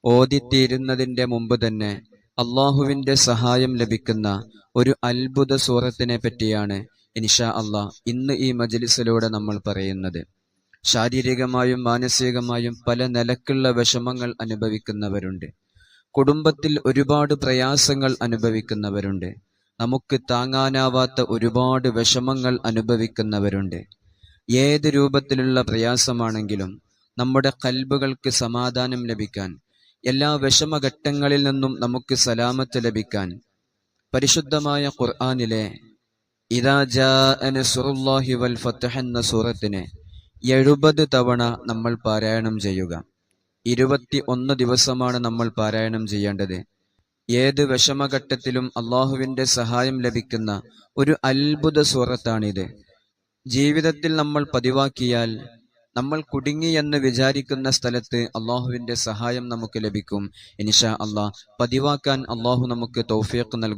ഓതിത്തീരുന്നതിന്റെ മുമ്പ് തന്നെ അള്ളാഹുവിന്റെ സഹായം ലഭിക്കുന്ന ഒരു അത്ഭുത സൂറത്തിനെ പറ്റിയാണ് ഇൻഷാ അള്ളാഹ് ഇന്ന് ഈ മജ്ലിസിലൂടെ നമ്മൾ പറയുന്നത്. ശാരീരികമായും മാനസികമായും പല നിലക്കുള്ള വിഷമങ്ങൾ അനുഭവിക്കുന്നവരുണ്ട്. കുടുംബത്തിൽ ഒരുപാട് പ്രയാസങ്ങൾ അനുഭവിക്കുന്നവരുണ്ട്. നമുക്ക് താങ്ങാനാവാത്ത ഒരുപാട് വിഷമങ്ങൾ അനുഭവിക്കുന്നവരുണ്ട്. ഏത് രൂപത്തിലുള്ള പ്രയാസമാണെങ്കിലും നമ്മുടെ ഖൽബുകൾക്ക് സമാധാനം ലഭിക്കാൻ, എല്ലാ വിഷമഘട്ടങ്ങളിൽ നിന്നും നമുക്ക് സലാമത്ത് ലഭിക്കാൻ പരിശുദ്ധമായ ഖുർആനിലെ ഇദാ ജാഅ നസ്റുല്ലാഹി വൽ ഫത്ഹ് എന്ന സൂറത്തിനെ 70 തവണ നമ്മൾ പാരായണം ചെയ്യുക. 21 ദിവസമാണ് നമ്മൾ പാരായണം ചെയ്യേണ്ടത്. ഏത് വിഷമഘട്ടത്തിലും അള്ളാഹുവിന്റെ സഹായം ലഭിക്കുന്ന ഒരു അത്ഭുത സൂറത്താണിത്. ജീവിതത്തിൽ നമ്മൾ പതിവാക്കിയാൽ നമ്മൾ കുടുങ്ങി എന്ന് വിചാരിക്കുന്ന സ്ഥലത്ത് അള്ളാഹുവിന്റെ സഹായം നമുക്ക് ലഭിക്കും. ഇൻഷാ അള്ളാഹ് പതിവാക്കാൻ അള്ളാഹു നമുക്ക് തൗഫീഖ് നൽകും.